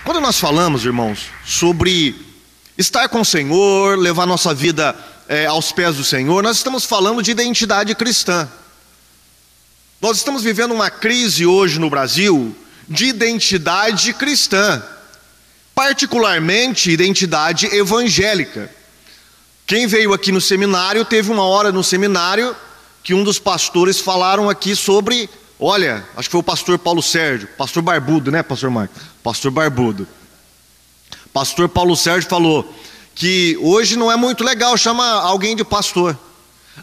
Quando nós falamos, irmãos, sobre estar com o Senhor, levar nossa vida aos pés do Senhor, nós estamos falando de identidade cristã. Nós estamos vivendo uma crise hoje no Brasil de identidade cristã, particularmente identidade evangélica. Quem veio aqui no seminário, teve uma hora no seminário que um dos pastores falaram aqui sobre, olha, acho que foi o pastor Paulo Sérgio, pastor Barbudo, né, pastor Marcos? Pastor Barbudo. Pastor Paulo Sérgio falou que hoje não é muito legal chamar alguém de pastor.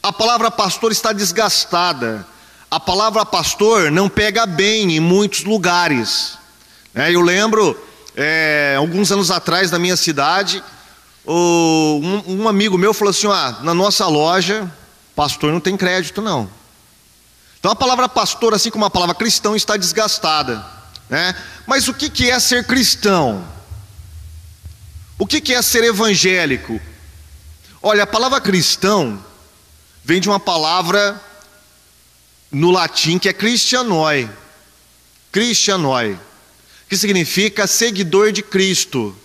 A palavra pastor está desgastada. A palavra pastor não pega bem em muitos lugares. Eu lembro, alguns anos atrás, na minha cidade, um amigo meu falou assim: na nossa loja, pastor não tem crédito não. Então a palavra pastor, assim como a palavra cristão, está desgastada, né? Mas o que é ser cristão? O que é ser evangélico? Olha, a palavra cristão vem de uma palavra no latim que é Christianoi, que significa seguidor de Cristo.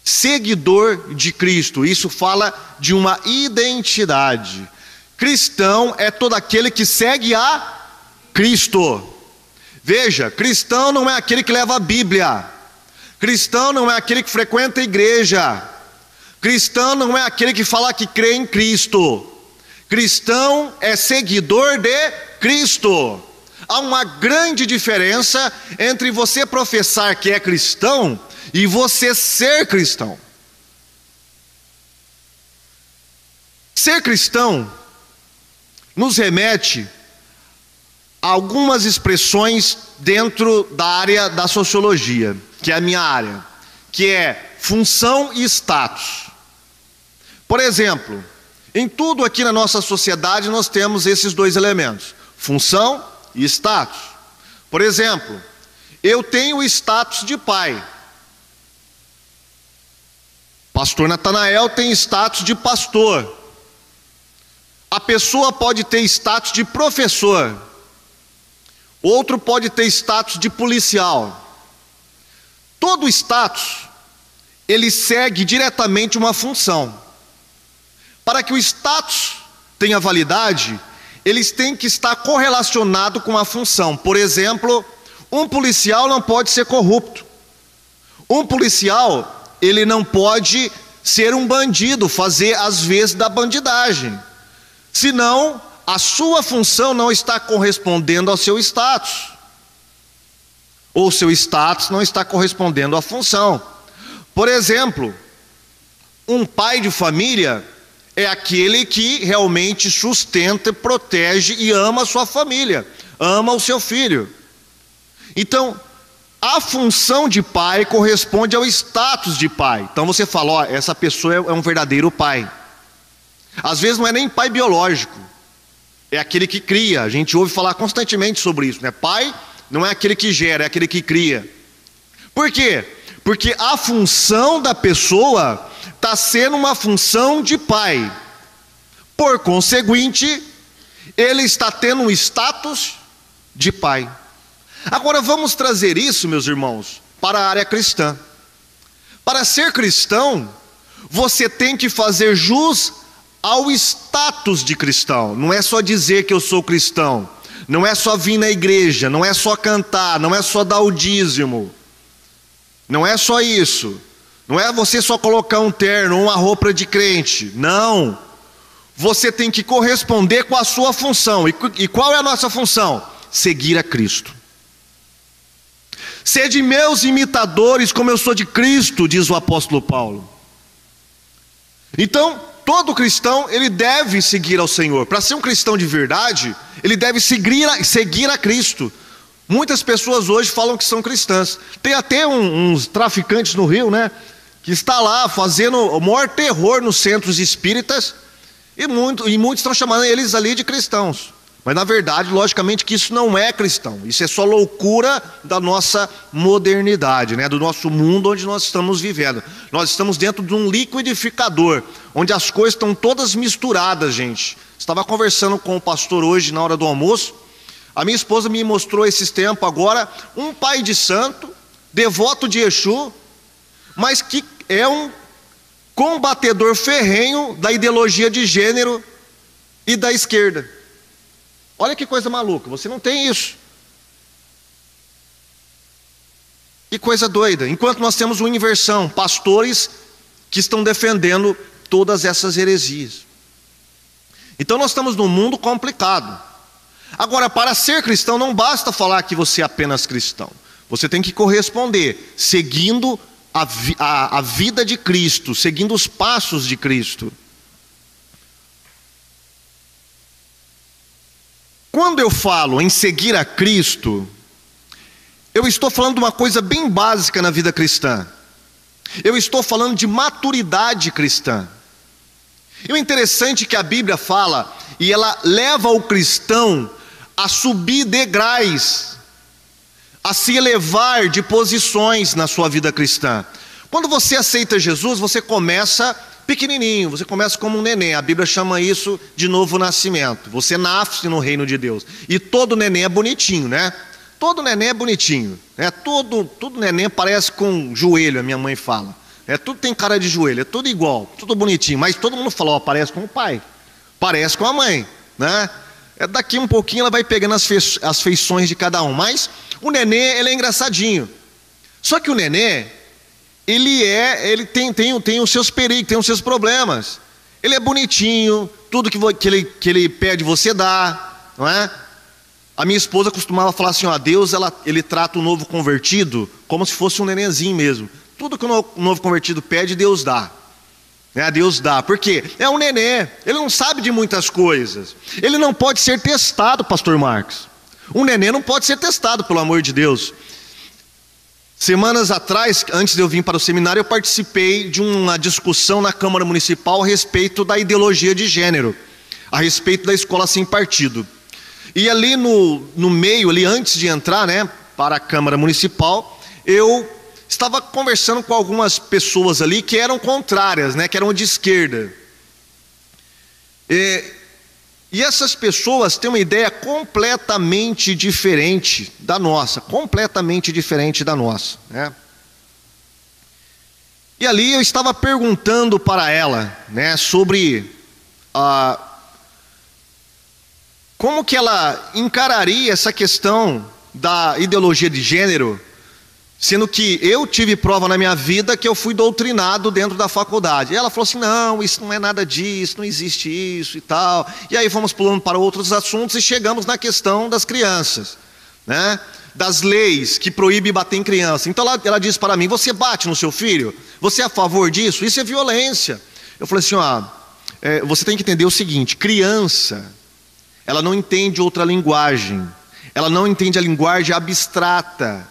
Seguidor de Cristo, isso fala de uma identidade. Cristão é todo aquele que segue a Cristo. Veja, cristão não é aquele que leva a Bíblia. Cristão não é aquele que frequenta a igreja. Cristão não é aquele que fala que crê em Cristo. Cristão é seguidor de Cristo. Há uma grande diferença entre você professar que é cristão e você ser cristão. Ser cristão nos remete a algumas expressões dentro da área da sociologia, que é a minha área, que é função e status. Por exemplo, em tudo aqui na nossa sociedade nós temos esses dois elementos, função e status. Por exemplo, eu tenho o status de pai. Pastor Natanael tem status de pastor. A pessoa pode ter status de professor. Outro pode ter status de policial. Todo status, ele segue diretamente uma função. Para que o status tenha validade, eles têm que estar correlacionados com a função. Por exemplo, um policial não pode ser corrupto. Um policial, ele não pode ser um bandido, fazer as vezes da bandidagem. Senão, a sua função não está correspondendo ao seu status. Ou seu status não está correspondendo à função. Por exemplo, um pai de família é aquele que realmente sustenta, protege e ama a sua família, ama o seu filho. Então, a função de pai corresponde ao status de pai. Então você fala, essa pessoa é um verdadeiro pai. Às vezes não é nem pai biológico, é aquele que cria. A gente ouve falar constantemente sobre isso, né? Pai não é aquele que gera, é aquele que cria. Por quê? Porque a função da pessoa está sendo uma função de pai. Por conseguinte, ele está tendo um status de pai. Agora vamos trazer isso, meus irmãos, para a área cristã. Para ser cristão, você tem que fazer jus ao status de cristão. Não é só dizer que eu sou cristão, não é só vir na igreja, não é só cantar, não é só dar o dízimo, não é só isso, não é você só colocar um terno ou uma roupa de crente. Não, você tem que corresponder com a sua função. E qual é a nossa função? Seguir a Cristo. Sede meus imitadores como eu sou de Cristo, diz o apóstolo Paulo. Então, todo cristão, ele deve seguir ao Senhor. Para ser um cristão de verdade, ele deve seguir a Cristo. Muitas pessoas hoje falam que são cristãs. Tem até uns traficantes no Rio, né? Que está lá fazendo o maior terror nos centros espíritas. E muitos estão chamando eles ali de cristãos. Mas na verdade, logicamente que isso não é cristão. Isso é só loucura da nossa modernidade, né? Do nosso mundo onde nós estamos vivendo. Nós estamos dentro de um liquidificador, onde as coisas estão todas misturadas, gente. Estava conversando com o pastor hoje na hora do almoço. A minha esposa me mostrou esses tempos agora um pai de santo devoto de Exu, mas que é um combatedor ferrenho da ideologia de gênero e da esquerda. Olha que coisa maluca, você não tem isso. Que coisa doida. Enquanto nós temos uma inversão, pastores que estão defendendo todas essas heresias. Então nós estamos num mundo complicado. Agora, para ser cristão não basta falar que você é apenas cristão. Você tem que corresponder, seguindo a vida de Cristo, seguindo os passos de Cristo. Quando eu falo em seguir a Cristo, eu estou falando de uma coisa bem básica na vida cristã. Eu estou falando de maturidade cristã. E o interessante é que a Bíblia fala, e ela leva o cristão a subir degraus, a se elevar de posições na sua vida cristã. Quando você aceita Jesus, você começa pequenininho, você começa como um neném. A Bíblia chama isso de novo nascimento. Você nasce no reino de Deus. E todo neném é bonitinho, né? Todo neném é bonitinho, né? Todo neném parece com joelho, a minha mãe fala. Tudo tem cara de joelho, é tudo igual, tudo bonitinho. Mas todo mundo fala, ó, parece com o pai, parece com a mãe, né? Daqui um pouquinho ela vai pegando as feições de cada um. Mas o nenê, ele é engraçadinho. Só que o nenê, ele tem os seus perigos, tem os seus problemas. Ele é bonitinho, tudo que ele pede você dá, não é? A minha esposa costumava falar assim, ó, Deus ele trata o novo convertido como se fosse um nenenzinho mesmo. Tudo que o novo convertido pede, Deus dá. Deus dá. Por quê? É um nenê, ele não sabe de muitas coisas. Ele não pode ser testado, pastor Marcos. Um nenê não pode ser testado, pelo amor de Deus. Semanas atrás, antes de eu vir para o seminário, eu participei de uma discussão na Câmara Municipal a respeito da ideologia de gênero, a respeito da escola sem partido. E ali no meio, ali antes de entrar, né, para a Câmara Municipal, eu estava conversando com algumas pessoas ali que eram contrárias, né, que eram de esquerda. E essas pessoas têm uma ideia completamente diferente da nossa, né? E ali eu estava perguntando para ela, né, sobre como que ela encararia essa questão da ideologia de gênero, sendo que eu tive prova na minha vida que eu fui doutrinado dentro da faculdade. E ela falou assim, não, isso não é nada disso, não existe isso e tal. E aí fomos pulando para outros assuntos e chegamos na questão das crianças, né? Das leis que proíbem bater em criança. Então ela disse para mim, você bate no seu filho? Você é a favor disso? Isso é violência. Eu falei assim, você tem que entender o seguinte, criança, ela não entende outra linguagem, ela não entende a linguagem abstrata.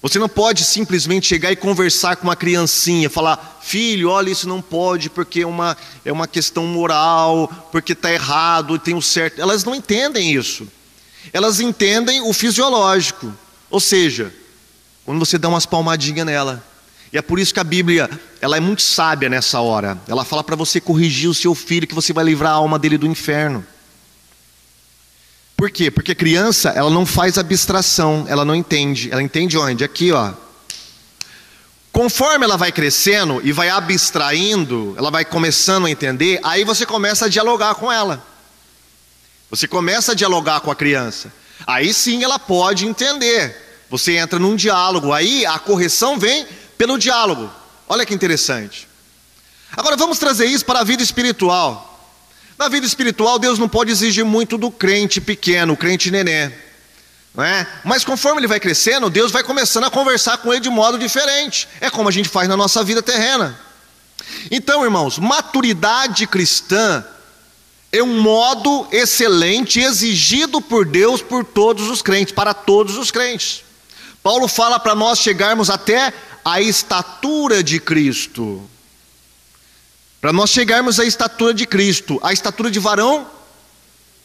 Você não pode simplesmente chegar e conversar com uma criancinha, falar, filho, olha, isso não pode porque é uma questão moral, porque está errado, tem o certo. Elas não entendem isso. Elas entendem o fisiológico, ou seja, quando você dá umas palmadinhas nela. E é por isso que a Bíblia, ela é muito sábia nessa hora. Ela fala para você corrigir o seu filho, que você vai livrar a alma dele do inferno. Por quê? Porque criança, ela não faz abstração, ela não entende. Ela entende onde? Aqui, ó. Conforme ela vai crescendo e vai abstraindo, ela vai começando a entender, aí você começa a dialogar com ela. Você começa a dialogar com a criança. Aí sim ela pode entender. Você entra num diálogo, aí a correção vem pelo diálogo. Olha que interessante. Agora vamos trazer isso para a vida espiritual. Na vida espiritual, Deus não pode exigir muito do crente pequeno, o crente nenê, não é? Mas conforme ele vai crescendo, Deus vai começando a conversar com ele de modo diferente. É como a gente faz na nossa vida terrena. Então, irmãos, maturidade cristã é um modo excelente, exigido por Deus por todos os crentes, para todos os crentes. Paulo fala para nós chegarmos até a estatura de Cristo. Para nós chegarmos à estatura de Cristo, a estatura de varão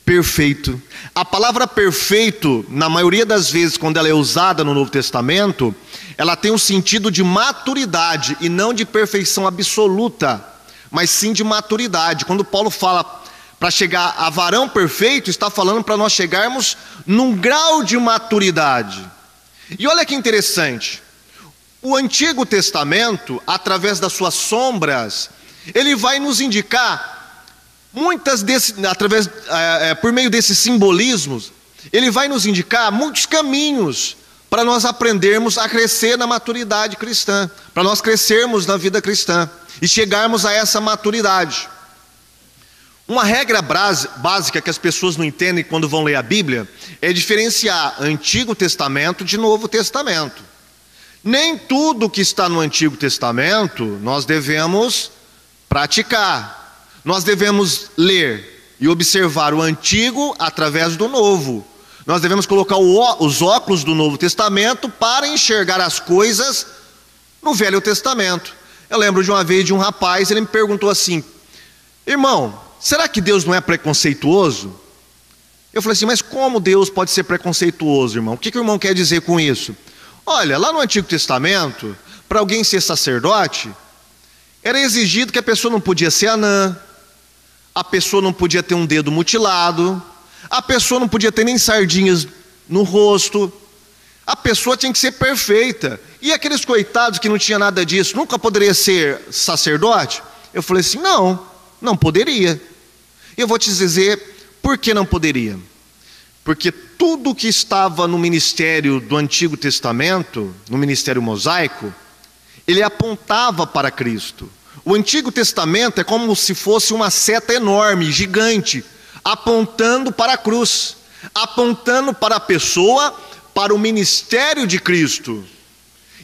perfeito. A palavra perfeito, na maioria das vezes, quando ela é usada no Novo Testamento, ela tem um sentido de maturidade e não de perfeição absoluta, mas sim de maturidade. Quando Paulo fala para chegar a varão perfeito, está falando para nós chegarmos num grau de maturidade. E olha que interessante, O Antigo Testamento, através das suas sombras, ele vai nos indicar por meio desses simbolismos, ele vai nos indicar muitos caminhos para nós aprendermos a crescer na maturidade cristã, para nós crescermos na vida cristã e chegarmos a essa maturidade. Uma regra básica que as pessoas não entendem quando vão ler a Bíblia é diferenciar Antigo Testamento de Novo Testamento. Nem tudo que está no Antigo Testamento nós devemos praticar. Nós devemos ler e observar o Antigo através do Novo. Nós devemos colocar os óculos do Novo Testamento para enxergar as coisas no Velho Testamento. Eu lembro de uma vez de um rapaz, ele me perguntou assim: irmão, será que Deus não é preconceituoso? Eu falei assim: mas como Deus pode ser preconceituoso, irmão? O que o irmão quer dizer com isso? Olha, lá no Antigo Testamento, para alguém ser sacerdote, era exigido que a pessoa não podia ser anã, a pessoa não podia ter um dedo mutilado, a pessoa não podia ter nem sardinhas no rosto, a pessoa tinha que ser perfeita. E aqueles coitados que não tinham nada disso, nunca poderia ser sacerdote? Eu falei assim: não poderia. E eu vou te dizer por que não poderia. Porque tudo que estava no ministério do Antigo Testamento, no ministério mosaico, ele apontava para Cristo. O Antigo Testamento é como se fosse uma seta enorme, gigante, apontando para a cruz, apontando para a pessoa, para o ministério de Cristo.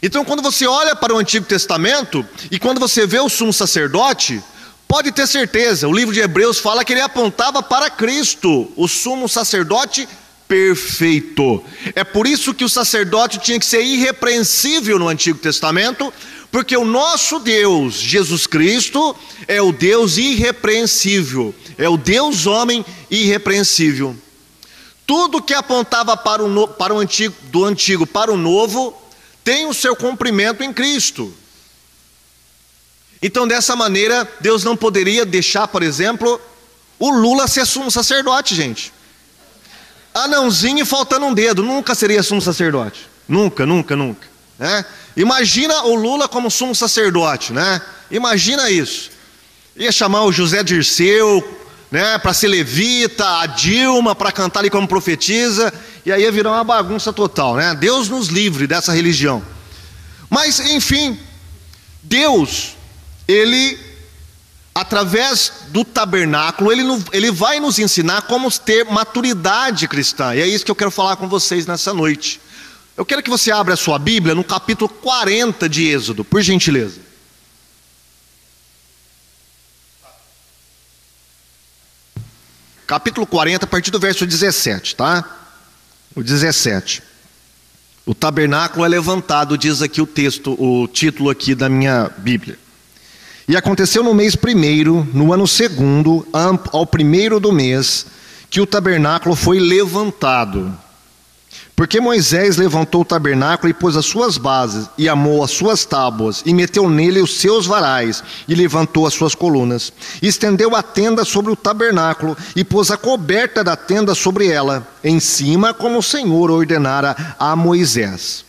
Então, quando você olha para o Antigo Testamento e quando você vê o sumo sacerdote, pode ter certeza, o livro de Hebreus fala que ele apontava para Cristo, o sumo sacerdote perfeito. É por isso que o sacerdote tinha que ser irrepreensível no Antigo Testamento, porque o nosso Deus, Jesus Cristo, é o Deus irrepreensível, é o Deus homem irrepreensível. Tudo que apontava do antigo para o novo tem o seu cumprimento em Cristo. Então, dessa maneira, Deus não poderia deixar, por exemplo, o Lula ser sumo sacerdote, gente. Anãozinho faltando um dedo, nunca seria sumo sacerdote. Nunca, né? Imagina o Lula como sumo sacerdote, né? Imagina isso. Ia chamar o José Dirceu, né, para ser levita, a Dilma para cantar ali como profetisa, e aí ia virar uma bagunça total, né? Deus nos livre dessa religião. Mas, enfim, Deus, ele, através do tabernáculo, ele vai nos ensinar como ter maturidade cristã. E é isso que eu quero falar com vocês nessa noite. Eu quero que você abra a sua Bíblia no capítulo 40 de Êxodo, por gentileza. Capítulo 40, a partir do verso 17, tá? O 17. O tabernáculo é levantado, diz aqui o título aqui da minha Bíblia. E aconteceu no mês primeiro, no ano segundo, ao primeiro do mês, que o tabernáculo foi levantado. Porque Moisés levantou o tabernáculo e pôs as suas bases, e amou as suas tábuas, e meteu nele os seus varais, e levantou as suas colunas. E estendeu a tenda sobre o tabernáculo, e pôs a coberta da tenda sobre ela, em cima, como o Senhor ordenara a Moisés.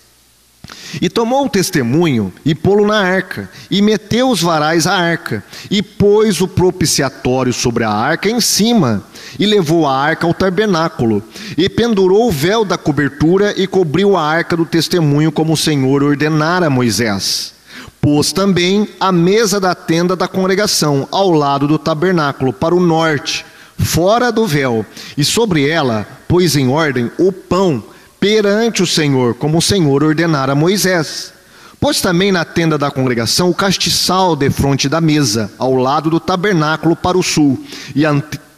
E tomou o testemunho e pô-lo na arca, e meteu os varais à arca, e pôs o propiciatório sobre a arca em cima, e levou a arca ao tabernáculo, e pendurou o véu da cobertura, e cobriu a arca do testemunho, como o Senhor ordenara a Moisés. Pôs também a mesa da tenda da congregação, ao lado do tabernáculo, para o norte, fora do véu, e sobre ela pôs em ordem o pão, perante o Senhor, como o Senhor ordenara a Moisés. Pôs também na tenda da congregação o castiçal defronte da mesa, ao lado do tabernáculo para o sul,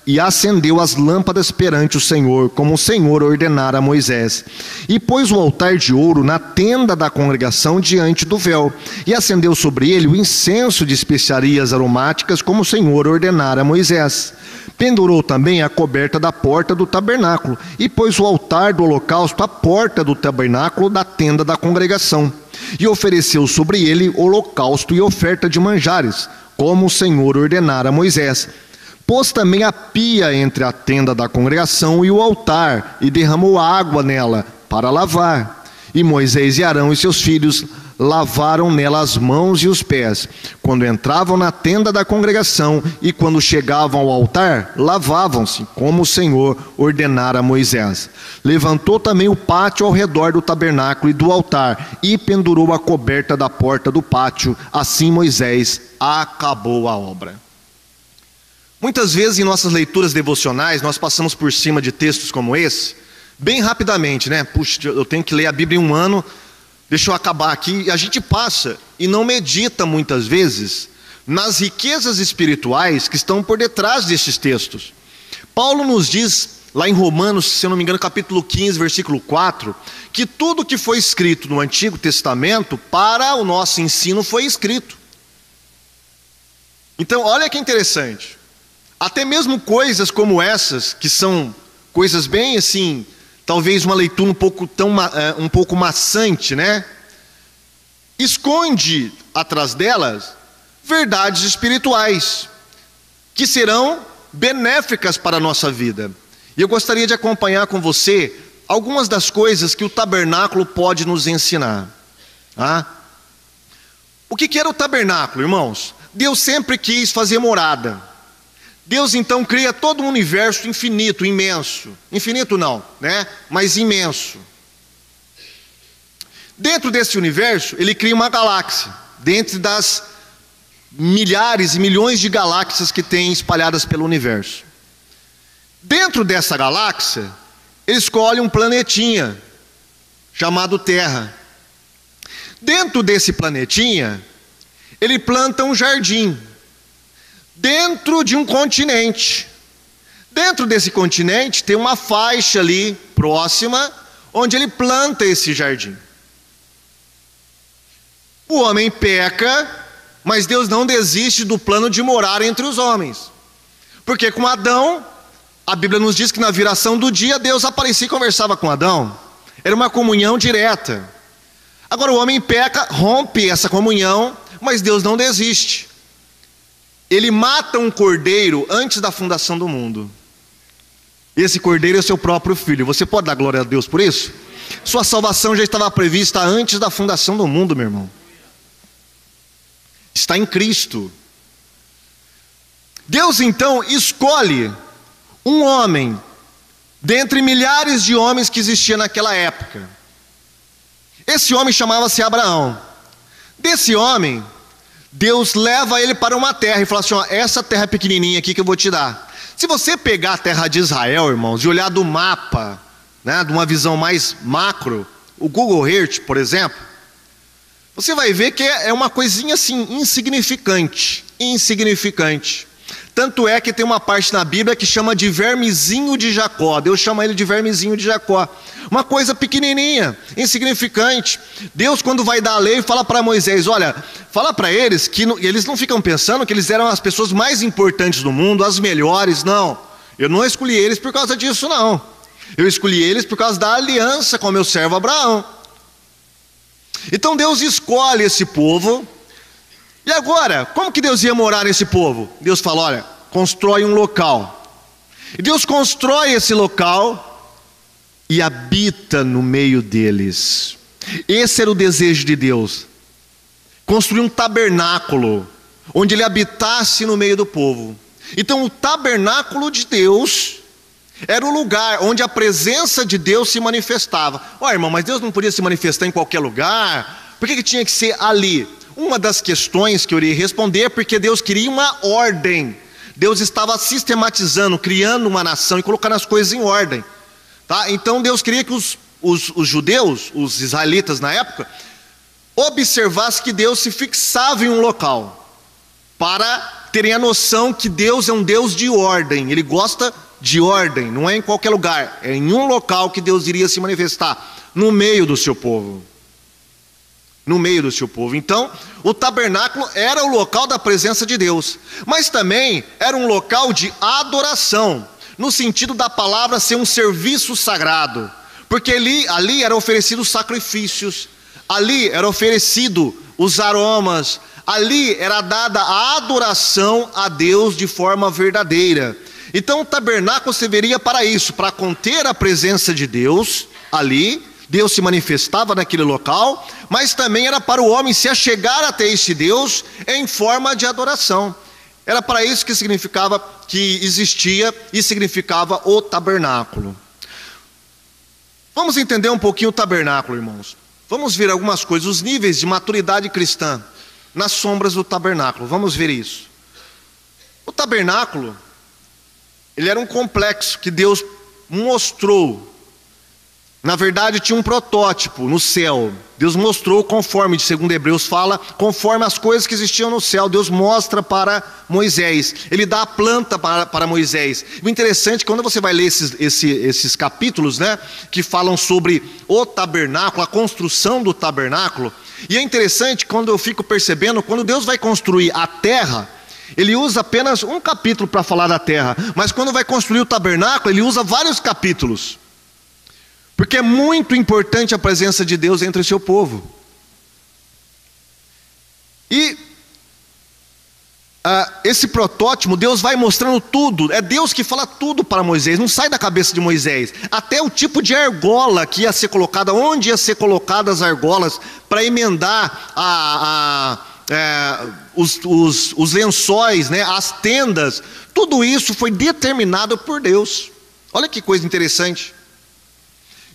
e acendeu as lâmpadas perante o Senhor, como o Senhor ordenara a Moisés. E pôs o altar de ouro na tenda da congregação diante do véu, e acendeu sobre ele o incenso de especiarias aromáticas, como o Senhor ordenara a Moisés. Pendurou também a coberta da porta do tabernáculo, e pôs o altar do holocausto à porta do tabernáculo da tenda da congregação, e ofereceu sobre ele holocausto e oferta de manjares, como o Senhor ordenara a Moisés. Pôs também a pia entre a tenda da congregação e o altar, e derramou água nela para lavar. E Moisés e Arão e seus filhos lavaram nela as mãos e os pés, quando entravam na tenda da congregação, e quando chegavam ao altar, lavavam-se, como o Senhor ordenara a Moisés. Levantou também o pátio ao redor do tabernáculo e do altar, e pendurou a coberta da porta do pátio. Assim Moisés acabou a obra. Muitas vezes em nossas leituras devocionais, nós passamos por cima de textos como esse, bem rapidamente, né? Puxa, eu tenho que ler a Bíblia em um ano, deixa eu acabar aqui. E a gente passa e não medita muitas vezes nas riquezas espirituais que estão por detrás destes textos. Paulo nos diz, lá em Romanos, se eu não me engano, capítulo 15, versículo 4, que tudo que foi escrito no Antigo Testamento, para o nosso ensino foi escrito. Então, olha que interessante. Até mesmo coisas como essas, que são coisas bem assim, talvez uma leitura um pouco maçante, né? Esconde atrás delas verdades espirituais que serão benéficas para a nossa vida. E eu gostaria de acompanhar com você algumas das coisas que o tabernáculo pode nos ensinar. O que era o tabernáculo, irmãos? Deus sempre quis fazer morada. Deus então cria todo um universo infinito, imenso. Infinito não, né? Mas imenso. Dentro desse universo, ele cria uma galáxia. Dentro das milhares e milhões de galáxias que tem espalhadas pelo universo. Dentro dessa galáxia, ele escolhe um planetinha chamado Terra. Dentro desse planetinha, ele planta um jardim. Dentro de um continente. Dentro desse continente tem uma faixa ali próxima, onde ele planta esse jardim. O homem peca, mas Deus não desiste do plano de morar entre os homens. Porque com Adão, a Bíblia nos diz que na viração do dia, Deus aparecia e conversava com Adão. Era uma comunhão direta. Agora o homem peca, rompe essa comunhão, mas Deus não desiste. Ele mata um cordeiro antes da fundação do mundo. Esse cordeiro é seu próprio filho. Você pode dar glória a Deus por isso? Sua salvação já estava prevista antes da fundação do mundo, meu irmão. Está em Cristo. Deus então escolhe um homem dentre milhares de homens que existiam naquela época. Esse homem chamava-se Abraão. Desse homem, Deus leva ele para uma terra e fala assim: ó, essa terra pequenininha aqui que eu vou te dar. Se você pegar a terra de Israel, irmãos, e olhar do mapa, né, de uma visão mais macro, o Google Earth, por exemplo, você vai ver que é uma coisinha assim, insignificante. Tanto é que tem uma parte na Bíblia que chama de vermezinho de Jacó. Deus chama ele de vermezinho de Jacó. Uma coisa pequenininha, insignificante. Deus, quando vai dar a lei, fala para Moisés: olha, fala para eles que eles não ficam pensando que eles eram as pessoas mais importantes do mundo, as melhores. Não, eu não escolhi eles por causa disso, não. Eu escolhi eles por causa da aliança com meu servo Abraão. Então Deus escolhe esse povo. E agora, como que Deus ia morar nesse povo? Deus fala: olha, constrói um local. E Deus constrói esse local e habita no meio deles. Esse era o desejo de Deus. Construir um tabernáculo, onde ele habitasse no meio do povo. Então o tabernáculo de Deus era o lugar onde a presença de Deus se manifestava. Ó, irmão, mas Deus não podia se manifestar em qualquer lugar? Por que tinha que ser ali? Uma das questões que eu iria responder é porque Deus queria uma ordem. Deus estava sistematizando, criando uma nação e colocando as coisas em ordem. Tá? Então Deus queria que os judeus, os israelitas na época, observassem que Deus se fixava em um local, para terem a noção que Deus é um Deus de ordem. Ele gosta de ordem, não é em qualquer lugar, é em um local que Deus iria se manifestar, no meio do seu povo. No meio do seu povo. Então, o tabernáculo era o local da presença de Deus, mas também era um local de adoração, no sentido da palavra ser um serviço sagrado, porque ali eram oferecidos sacrifícios, ali era oferecido os aromas, ali era dada a adoração a Deus de forma verdadeira. Então o tabernáculo serviria para isso, para conter a presença de Deus ali, Deus se manifestava naquele local, mas também era para o homem se achegar até este Deus em forma de adoração. Era para isso que significava, que existia e significava o tabernáculo. Vamos entender um pouquinho o tabernáculo, irmãos. Vamos ver algumas coisas, os níveis de maturidade cristã nas sombras do tabernáculo. Vamos ver isso. O tabernáculo, ele era um complexo que Deus mostrou. Na verdade, tinha um protótipo no céu. Deus mostrou conforme, segundo Hebreus fala, conforme as coisas que existiam no céu. Deus mostra para Moisés. Ele dá a planta para Moisés. O interessante é que quando você vai ler esses capítulos, né, que falam sobre o tabernáculo, a construção do tabernáculo, e é interessante quando eu fico percebendo, quando Deus vai construir a terra, Ele usa apenas um capítulo para falar da terra, mas quando vai construir o tabernáculo, Ele usa vários capítulos. Porque é muito importante a presença de Deus entre o seu povo. E esse protótipo, Deus vai mostrando tudo. É Deus que fala tudo para Moisés, não sai da cabeça de Moisés. Até o tipo de argola que ia ser colocada, onde ia ser colocadas as argolas para emendar os lençóis, né, as tendas. Tudo isso foi determinado por Deus. Olha que coisa interessante.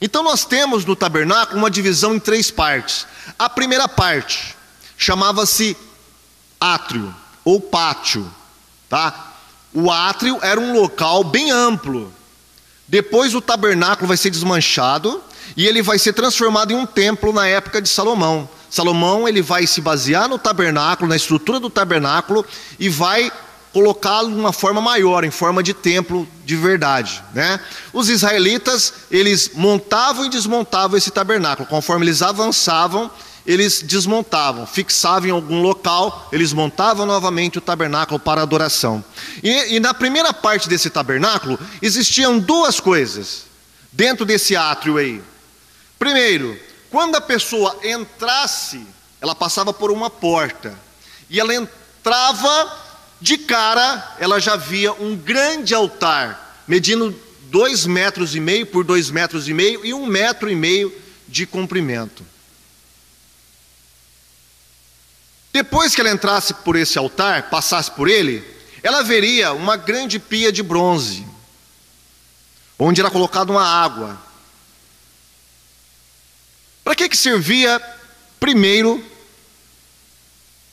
Então nós temos no tabernáculo uma divisão em 3 partes. A primeira parte chamava-se átrio ou pátio, tá? O átrio era um local bem amplo. Depois o tabernáculo vai ser desmanchado e ele vai ser transformado em um templo na época de Salomão. Salomão, ele vai se basear no tabernáculo, na estrutura do tabernáculo, e vai colocá-lo de uma forma maior, em forma de templo de verdade, né? Os israelitas, eles montavam e desmontavam esse tabernáculo. Conforme eles avançavam, eles desmontavam, fixavam em algum local, eles montavam novamente o tabernáculo para adoração. E na primeira parte desse tabernáculo, existiam 2 coisas dentro desse átrio aí. Primeiro, quando a pessoa entrasse, ela passava por uma porta, e ela entrava, de cara, ela já via um grande altar, medindo 2,5 metros por 2,5 metros e 1,5 metro de comprimento. Depois que ela entrasse por esse altar, passasse por ele, ela veria uma grande pia de bronze, onde era colocada uma água. Para que servia, primeiro,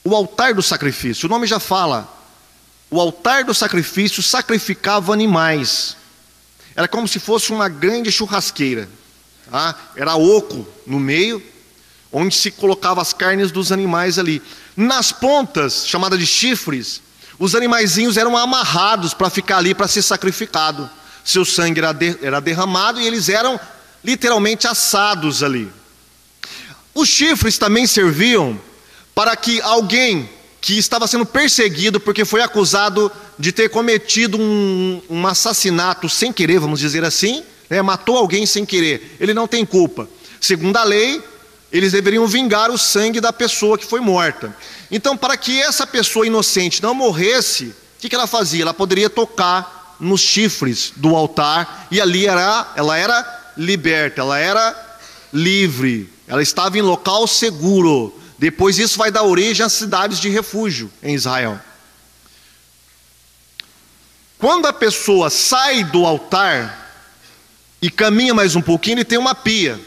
o altar do sacrifício? O nome já fala. O altar do sacrifício sacrificava animais. Era como se fosse uma grande churrasqueira, tá? Era oco no meio, onde se colocava as carnes dos animais ali. Nas pontas, chamada de chifres, os animaizinhos eram amarrados para ficar ali, para ser sacrificado. Seu sangue era derramado e eles eram literalmente assados ali. Os chifres também serviam para que alguém que estava sendo perseguido porque foi acusado de ter cometido um assassinato sem querer, vamos dizer assim, né? Matou alguém sem querer, ele não tem culpa. Segundo a lei, eles deveriam vingar o sangue da pessoa que foi morta. Então, para que essa pessoa inocente não morresse, o que ela fazia? Ela poderia tocar nos chifres do altar, e ali ela era liberta, ela era livre, ela estava em local seguro. Depois isso vai dar origem às cidades de refúgio em Israel. Quando a pessoa sai do altar e caminha mais um pouquinho, ele tem uma pia.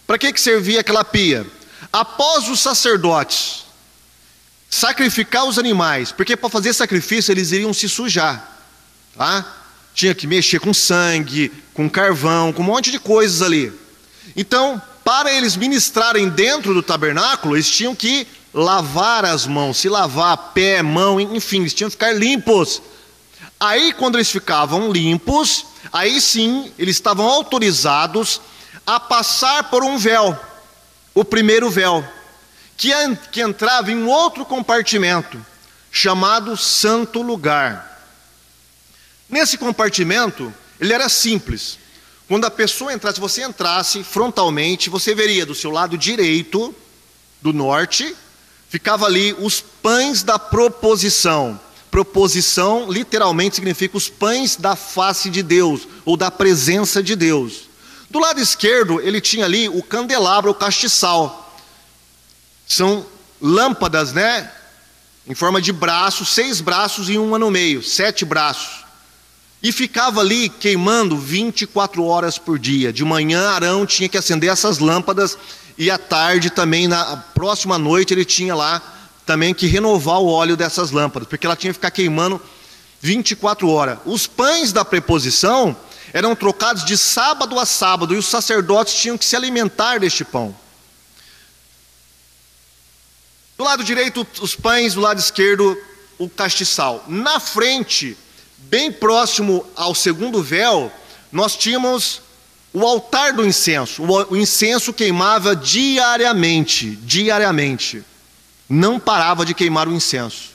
Para que servia aquela pia? Após os sacerdotes sacrificar os animais, porque para fazer sacrifício eles iriam se sujar, tá? Tinha que mexer com sangue, com carvão, com um monte de coisas ali. Então, para eles ministrarem dentro do tabernáculo, eles tinham que lavar as mãos, se lavar pé, mão, enfim, eles tinham que ficar limpos. Aí, quando eles ficavam limpos, aí sim, eles estavam autorizados a passar por um véu, o primeiro véu, que entrava em um outro compartimento, chamado Santo Lugar. Nesse compartimento, ele era simples. Quando a pessoa entrasse, se você entrasse frontalmente, você veria do seu lado direito, do norte, ficava ali os pães da proposição. Proposição literalmente significa os pães da face de Deus, ou da presença de Deus. Do lado esquerdo, ele tinha ali o candelabro, o castiçal. São lâmpadas, né? Em forma de braço, 6 braços e uma no meio, 7 braços. E ficava ali queimando 24 horas por dia. De manhã, Arão tinha que acender essas lâmpadas, e à tarde também, na próxima noite, ele tinha lá também que renovar o óleo dessas lâmpadas, porque ela tinha que ficar queimando 24 horas. Os pães da preposição eram trocados de sábado a sábado, e os sacerdotes tinham que se alimentar deste pão. Do lado direito, os pães, do lado esquerdo, o castiçal. Na frente, bem próximo ao segundo véu, nós tínhamos o altar do incenso. O incenso queimava diariamente, não parava de queimar o incenso.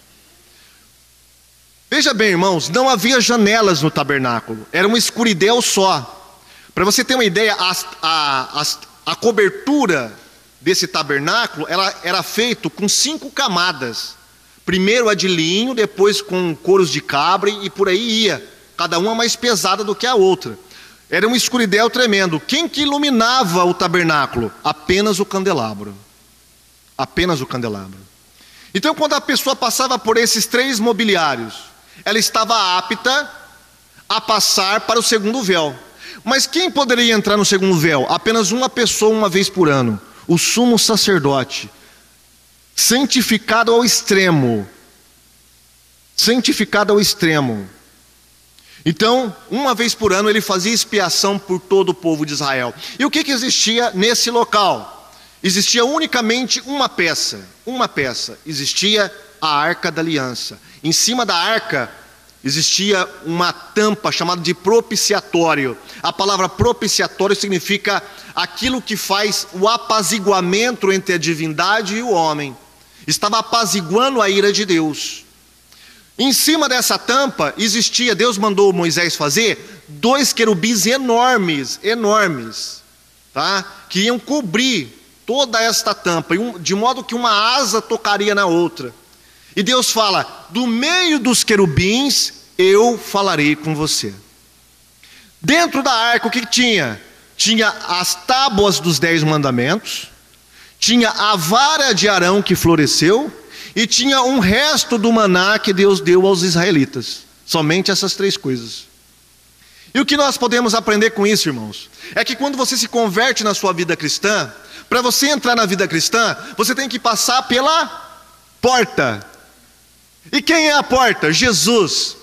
Veja bem, irmãos, não havia janelas no tabernáculo, era uma escuridão só. Para você ter uma ideia, a cobertura desse tabernáculo era feito com 5 camadas. Primeiro a de linho, depois com couros de cabra, e por aí ia, cada uma mais pesada do que a outra. Era uma escuridão tremendo. Quem que iluminava o tabernáculo? Apenas o candelabro. Apenas o candelabro. Então, quando a pessoa passava por esses 3 mobiliários, ela estava apta a passar para o segundo véu. Mas quem poderia entrar no segundo véu? Apenas uma pessoa, uma vez por ano: o sumo sacerdote, santificado ao extremo. Santificado ao extremo. Então, uma vez por ano, ele fazia expiação por todo o povo de Israel. E o que existia nesse local? Existia unicamente uma peça. Existia a Arca da Aliança. Em cima da arca existia uma tampa chamada de propiciatório. A palavra propiciatório significa aquilo que faz o apaziguamento entre a divindade e o homem. Estava apaziguando a ira de Deus. Em cima dessa tampa existia, Deus mandou Moisés fazer 2 querubins enormes, tá? Que iam cobrir toda esta tampa, de modo que uma asa tocaria na outra. E Deus fala: do meio dos querubins eu falarei com você. Dentro da arca o que tinha? Tinha as tábuas dos 10 mandamentos, tinha a vara de Arão que floresceu, e tinha um resto do maná que Deus deu aos israelitas. Somente essas 3 coisas. E o que nós podemos aprender com isso, irmãos? É que quando você se converte na sua vida cristã, para você entrar na vida cristã, você tem que passar pela porta. E quem é a porta? Jesus.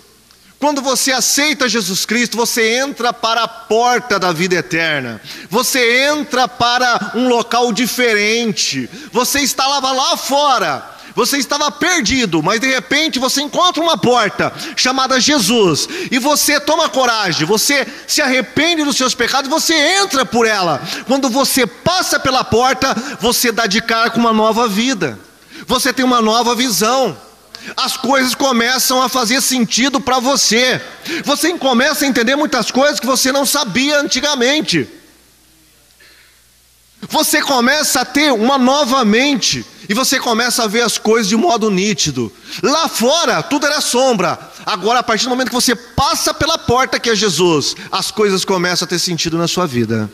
Quando você aceita Jesus Cristo, você entra para a porta da vida eterna. Você entra para um local diferente. Você estava lá fora. Você estava perdido, mas de repente você encontra uma porta chamada Jesus, e você toma coragem, você se arrepende dos seus pecados, você entra por ela. Quando você passa pela porta, você dá de cara com uma nova vida, você tem uma nova visão, as coisas começam a fazer sentido para você, você começa a entender muitas coisas que você não sabia antigamente. Você começa a ter uma nova mente, e você começa a ver as coisas de modo nítido. Lá fora tudo era sombra. Agora, a partir do momento que você passa pela porta que é Jesus, as coisas começam a ter sentido na sua vida.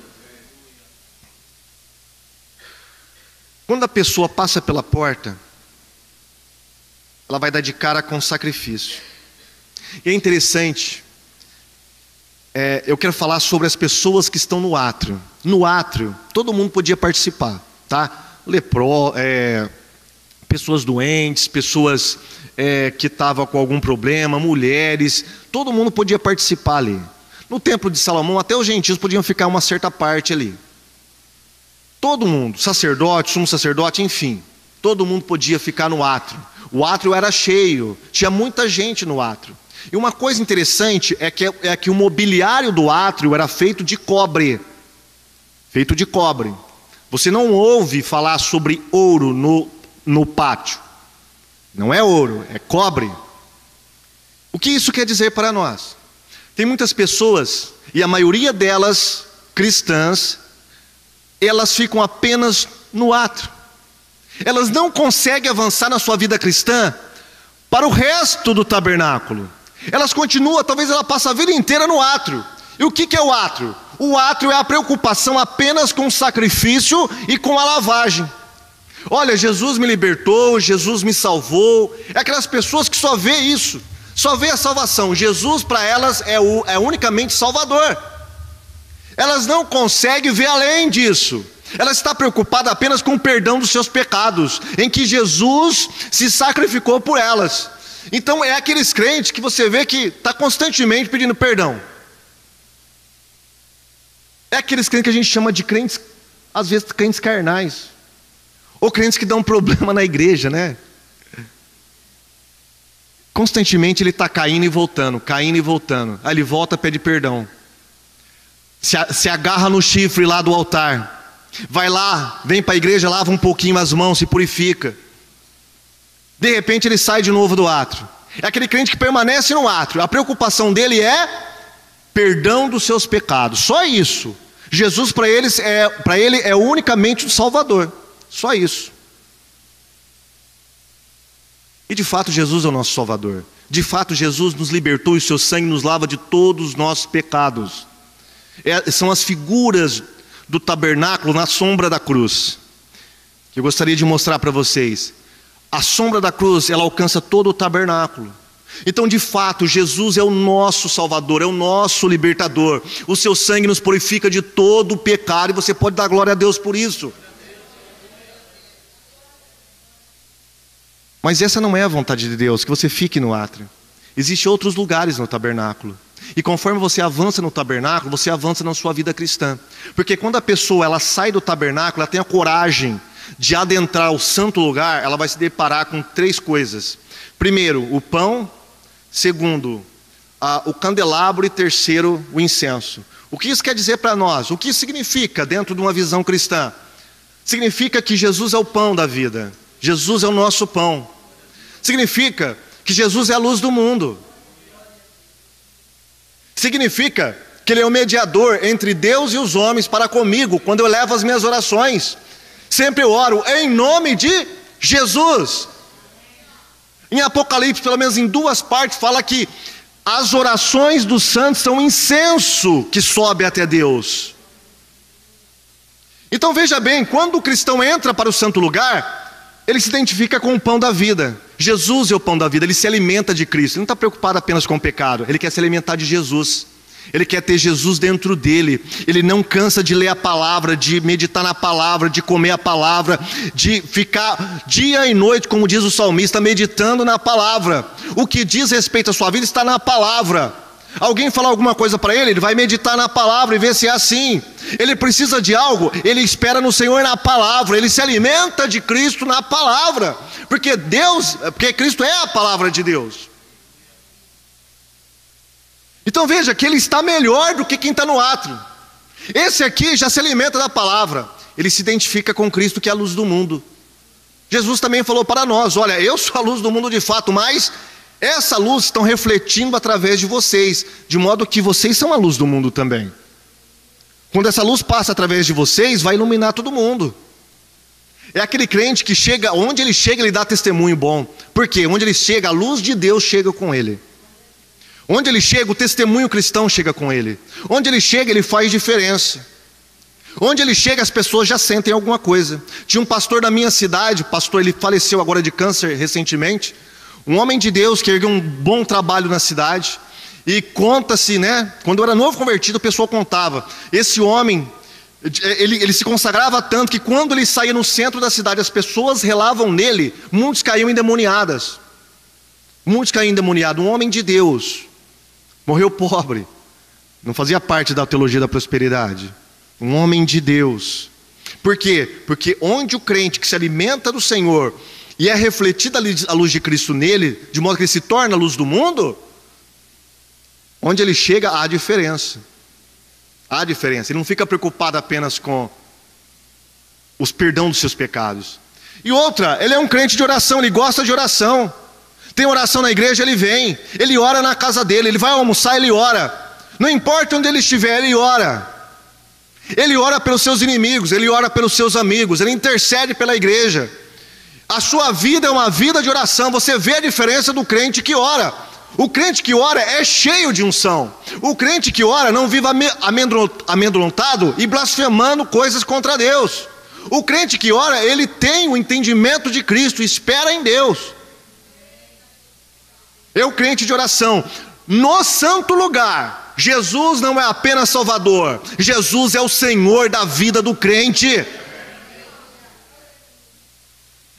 Quando a pessoa passa pela porta, ela vai dar de cara com sacrifício. E é interessante, eu quero falar sobre as pessoas que estão no átrio. No átrio, todo mundo podia participar, tá? Pessoas doentes, pessoas que estavam com algum problema, mulheres, todo mundo podia participar ali. No templo de Salomão, até os gentios podiam ficar uma certa parte ali. Todo mundo, sacerdote, sumo sacerdote, enfim, todo mundo podia ficar no átrio. O átrio era cheio, tinha muita gente no átrio. E uma coisa interessante é que o mobiliário do átrio era feito de cobre. Feito de cobre. Você não ouve falar sobre ouro no pátio. Não é ouro, é cobre. O que isso quer dizer para nós? Tem muitas pessoas, e a maioria delas cristãs, elas ficam apenas no átrio. Elas não conseguem avançar na sua vida cristã para o resto do tabernáculo. Elas continuam, talvez ela passe a vida inteira no átrio. E o que é o átrio? O átrio é a preocupação apenas com o sacrifício e com a lavagem. Olha, Jesus me libertou, Jesus me salvou. É aquelas pessoas que só vê isso, só vê a salvação. Jesus para elas é unicamente Salvador. Elas não conseguem ver além disso. Ela está preocupada apenas com o perdão dos seus pecados, em que Jesus se sacrificou por elas. Então é aqueles crentes que você vê que está constantemente pedindo perdão. É aqueles crentes que a gente chama de crentes, às vezes crentes carnais, ou crentes que dão problema na igreja, né? Constantemente ele está caindo e voltando, caindo e voltando. Aí ele volta, pede perdão, se agarra no chifre lá do altar, vai lá, vem para a igreja, lava um pouquinho as mãos, se purifica. De repente ele sai de novo do átrio. É aquele crente que permanece no átrio. A preocupação dele é perdão dos seus pecados, só isso. Jesus para ele é unicamente o Salvador, só isso. E de fato Jesus é o nosso Salvador. De fato Jesus nos libertou e o seu sangue nos lava de todos os nossos pecados. São as figuras do tabernáculo na sombra da cruz, que eu gostaria de mostrar para vocês. A sombra da cruz, ela alcança todo o tabernáculo. Então de fato Jesus é o nosso Salvador, é o nosso libertador. O seu sangue nos purifica de todo o pecado, e você pode dar glória a Deus por isso. Mas essa não é a vontade de Deus, que você fique no átrio. Existem outros lugares no tabernáculo. E conforme você avança no tabernáculo, você avança na sua vida cristã. Porque quando a pessoa ela sai do tabernáculo, ela tem a coragem de adentrar o santo lugar, ela vai se deparar com três coisas. Primeiro, o pão. Segundo, o candelabro. E terceiro, o incenso. O que isso quer dizer para nós? O que isso significa dentro de uma visão cristã? Significa que Jesus é o pão da vida. Jesus é o nosso pão. Significa que Jesus é a luz do mundo. Significa que Ele é o mediador entre Deus e os homens para comigo, quando eu levo as minhas orações. Sempre eu oro em nome de Jesus. Em Apocalipse, pelo menos em duas partes, fala que as orações dos santos são um incenso que sobe até Deus. Então veja bem, quando o cristão entra para o santo lugar, ele se identifica com o pão da vida. Jesus é o pão da vida, ele se alimenta de Cristo. Ele não está preocupado apenas com o pecado, ele quer se alimentar de Jesus. Ele quer ter Jesus dentro dele. Ele não cansa de ler a palavra, de meditar na palavra, de comer a palavra, de ficar dia e noite, como diz o salmista, meditando na palavra. O que diz respeito à sua vida está na palavra. Alguém falar alguma coisa para ele, ele vai meditar na palavra e ver se é assim. Ele precisa de algo, ele espera no Senhor na palavra. Ele se alimenta de Cristo na palavra, porque Cristo é a palavra de Deus. Então veja que ele está melhor do que quem está no átrio. Esse aqui já se alimenta da palavra. Ele se identifica com Cristo, que é a luz do mundo. Jesus também falou para nós: olha, eu sou a luz do mundo de fato, mas essa luz estão refletindo através de vocês, de modo que vocês são a luz do mundo também. Quando essa luz passa através de vocês, vai iluminar todo mundo. É aquele crente que chega, onde ele chega, ele dá testemunho bom. Por quê? Onde ele chega, a luz de Deus chega com ele. Onde ele chega, o testemunho cristão chega com ele. Onde ele chega, ele faz diferença. Onde ele chega, as pessoas já sentem alguma coisa. Tinha um pastor da minha cidade, ele faleceu agora de câncer recentemente. Um homem de Deus que ergueu um bom trabalho na cidade. E conta-se, né? Quando eu era novo convertido, o pessoal contava. Esse homem, ele se consagrava tanto que quando ele saía no centro da cidade, as pessoas relavam nele, muitos caíam endemoniadas. Muitos caíam endemoniados. Um homem de Deus. Morreu pobre, não fazia parte da teologia da prosperidade. Um homem de Deus. Por quê? Porque onde o crente que se alimenta do Senhor e é refletida a luz de Cristo nele, de modo que ele se torna a luz do mundo, onde ele chega, há diferença. Há diferença. Ele não fica preocupado apenas com os perdão dos seus pecados. E outra, ele é um crente de oração, ele gosta de oração. Tem oração na igreja, ele vem. Ele ora na casa dele, ele vai almoçar, ele ora. Não importa onde ele estiver, ele ora. Ele ora pelos seus inimigos, ele ora pelos seus amigos, ele intercede pela igreja. A sua vida é uma vida de oração. Você vê a diferença do crente que ora. O crente que ora é cheio de unção. O crente que ora não vive amedrontado e blasfemando coisas contra Deus. O crente que ora, ele tem o entendimento de Cristo, espera em Deus. É o crente de oração. No santo lugar, Jesus não é apenas Salvador, Jesus é o Senhor da vida do crente.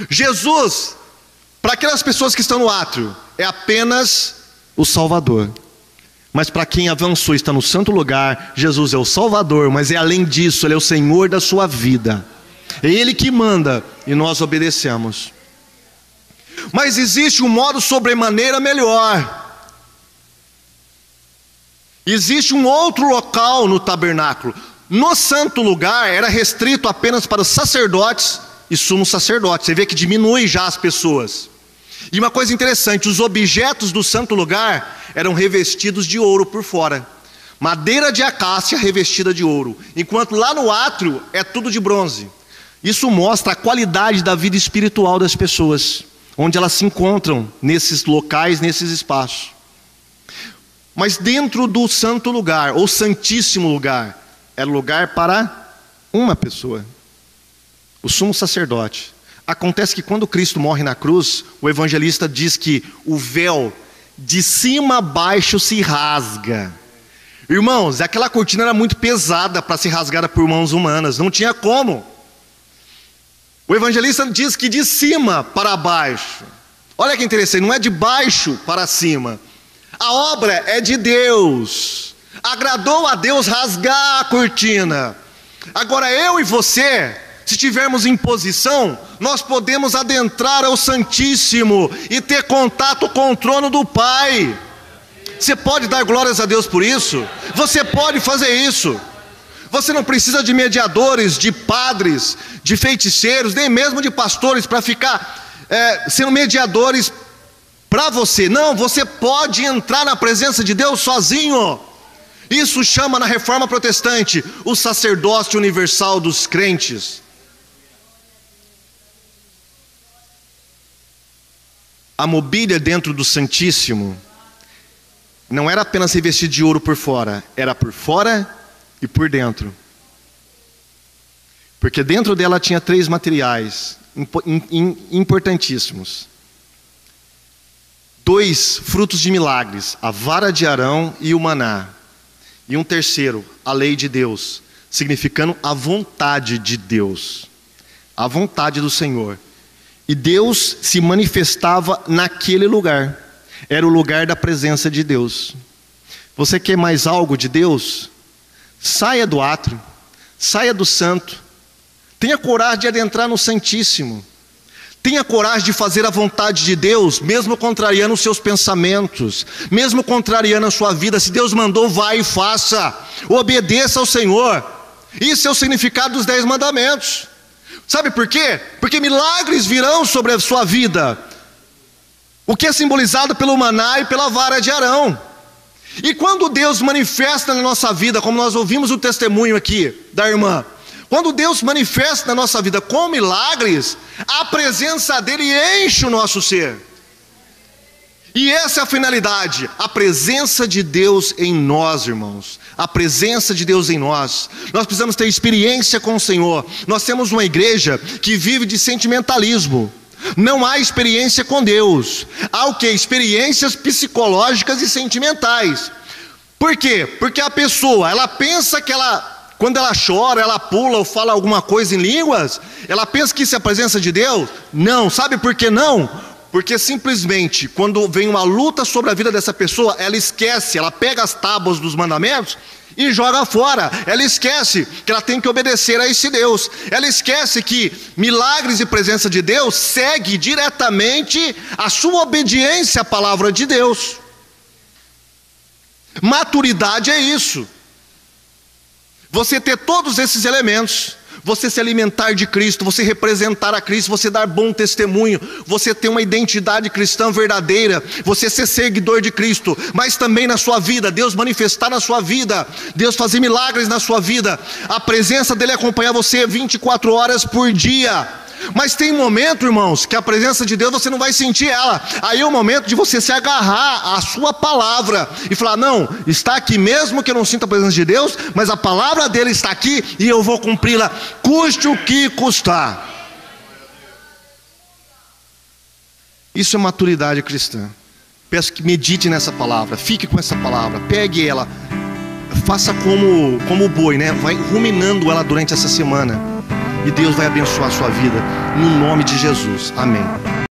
Jesus, para aquelas pessoas que estão no átrio, é apenas o Salvador. Mas para quem avançou e está no santo lugar, Jesus é o Salvador, mas é além disso, Ele é o Senhor da sua vida. É Ele que manda e nós obedecemos. Mas existe um modo sobremaneira melhor. Existe um outro local no tabernáculo. No santo lugar era restrito apenas para os sacerdotes e sumos sacerdotes. Você vê que diminui já as pessoas. E uma coisa interessante, os objetos do santo lugar eram revestidos de ouro por fora. Madeira de acácia revestida de ouro. Enquanto lá no átrio é tudo de bronze. Isso mostra a qualidade da vida espiritual das pessoas, onde elas se encontram nesses locais, nesses espaços. Mas dentro do santo lugar, ou santíssimo lugar, era lugar para uma pessoa, o sumo sacerdote. Acontece que quando Cristo morre na cruz, o evangelista diz que o véu de cima a baixo se rasga. Irmãos, aquela cortina era muito pesada para ser rasgada por mãos humanas, não tinha como. O evangelista diz que de cima para baixo. Olha que interessante, não é de baixo para cima. A obra é de Deus. Agradou a Deus rasgar a cortina. Agora eu e você, se tivermos em posição, nós podemos adentrar ao Santíssimo e ter contato com o trono do Pai. Você pode dar glórias a Deus por isso? Você pode fazer isso. Você não precisa de mediadores, de padres, de feiticeiros, nem mesmo de pastores para ficar sendo mediadores para você. Não, você pode entrar na presença de Deus sozinho. Isso chama na Reforma Protestante o sacerdócio universal dos crentes. A mobília dentro do Santíssimo não era apenas revestida de ouro por fora, era por fora e por dentro. Porque dentro dela tinha 3 materiais importantíssimos. 2 frutos de milagres, a vara de Arão e o maná. E um terceiro, a lei de Deus, significando a vontade de Deus, a vontade do Senhor. E Deus se manifestava naquele lugar, era o lugar da presença de Deus. Você quer mais algo de Deus? Saia do átrio, saia do santo, tenha coragem de adentrar no Santíssimo. Tenha coragem de fazer a vontade de Deus, mesmo contrariando os seus pensamentos, mesmo contrariando a sua vida. Se Deus mandou, vai e faça. Obedeça ao Senhor. Isso é o significado dos 10 mandamentos. Sabe por quê? Porque milagres virão sobre a sua vida. O que é simbolizado pelo maná e pela vara de Arão. E quando Deus manifesta na nossa vida, como nós ouvimos o testemunho aqui da irmã, quando Deus manifesta na nossa vida com milagres, a presença dEle enche o nosso ser. E essa é a finalidade, a presença de Deus em nós, irmãos. A presença de Deus em nós. Nós precisamos ter experiência com o Senhor. Nós temos uma igreja que vive de sentimentalismo. Não há experiência com Deus. Há o quê? Experiências psicológicas e sentimentais. Por quê? Porque a pessoa, ela pensa que quando ela chora, ela pula ou fala alguma coisa em línguas, ela pensa que isso é a presença de Deus? Não, sabe por que não? Porque simplesmente, quando vem uma luta sobre a vida dessa pessoa, ela esquece, ela pega as tábuas dos mandamentos e joga fora. Ela esquece que ela tem que obedecer a esse Deus. Ela esquece que milagres e presença de Deus segue diretamente a sua obediência à palavra de Deus. Maturidade é isso. Você ter todos esses elementos, você se alimentar de Cristo, você representar a Cristo, você dar bom testemunho, você ter uma identidade cristã verdadeira, você ser seguidor de Cristo, mas também na sua vida, Deus manifestar na sua vida, Deus fazer milagres na sua vida, a presença dEle acompanhar você 24 horas por dia. Mas tem momento, irmãos, que a presença de Deus você não vai sentir ela. Aí é o momento de você se agarrar à sua palavra e falar: não, está aqui mesmo que eu não sinta a presença de Deus, mas a palavra dele está aqui e eu vou cumpri-la, custe o que custar. Isso é maturidade cristã. Peço que medite nessa palavra, fique com essa palavra, pegue ela, faça como o boi, né? Vai ruminando ela durante essa semana. E Deus vai abençoar a sua vida, no nome de Jesus. Amém.